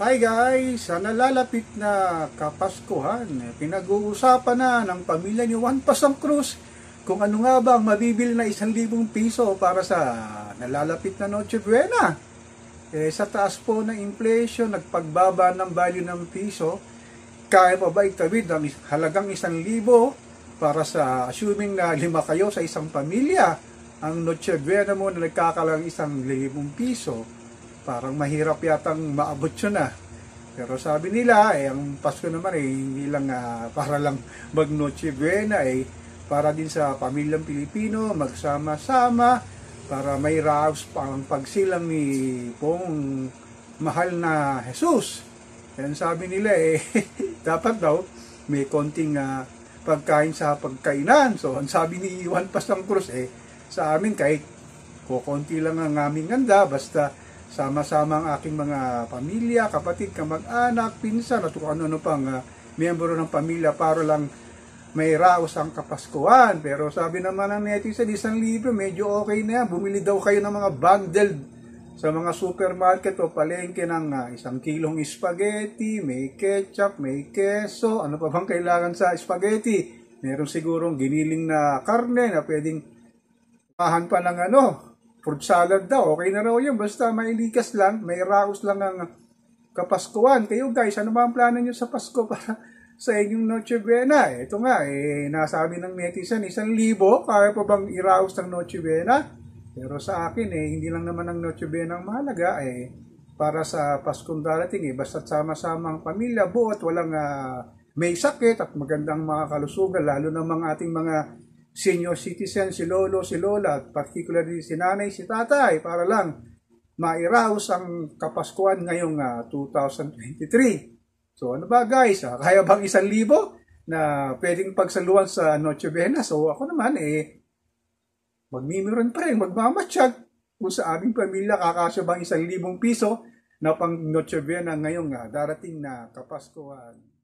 Hi guys! Sa nalalapit na Kapaskuhan, pinag-uusapan na ng pamilya ni Juan Pasang Cruz kung ano nga ba ang mabibili na 1,000 piso para sa nalalapit na Noche Buena. Sa taas po ng inflation, nagpagbaba ng value ng piso, kaya pa ba itawid ang halagang 1,000 para sa assuming na 5 kayo sa isang pamilya? Ang Noche Buena mo na nagkakalang 1,000 piso. Parang mahirap yatang maabot yun ah. Pero sabi nila, ang Pasko naman hindi lang para lang mag-Noche Buena para din sa pamilyang Pilipino, magsama-sama, para may raos pang pagsilang ni pong mahal na Jesus. Yan sabi nila dapat daw may konting pagkain sa pagkainan. So ang sabi ni Juan Pasang Cruz sa amin kahit kukonti lang ang aming handa, basta sama-sama ang aking mga pamilya, kapatid, kamag-anak, pinsan, at kung ano pang miyembro ng pamilya para lang may raos ang Kapaskuhan. Pero sabi naman ng netizen, 1,000 medyo okay na yan. Bumili daw kayo ng mga bundled sa mga supermarket o palengke ng 1 kilong spaghetti, may ketchup, may keso, ano pa bang kailangan sa spaghetti. Meron sigurong giniling na karne na pwedeng pahan pa ng fruit salad daw, okay na raw yun. Basta may likas lang, may raos lang ang Kapaskuhan. Kayo guys, ano ba ang plano nyo sa Pasko para sa inyong Noche Buena? Ito nga, nasabi ng netizen, 1,000, kaya pa bang iraos ng Noche Buena? Pero sa akin, hindi lang naman ang Noche Buena ang mahalaga, para sa Paskong darating, basta sama-sama ang pamilya, buo at walang may sakit at magandang mga kalusugan, lalo ng mga ating mga senior citizen, si lolo, si lola, at particularly si nanay, si tatay, para lang mairaos ang Kapaskuhan ngayong 2023. So ano ba guys, kaya bang 1,000 na pwedeng pagsaluhan sa Noche Buena? So ako naman magmimiron pa rin, magmamatsyag kung sa aming pamilya kakasya bang 1,000 piso na pang Noche Buena ngayong darating na Kapaskuhan.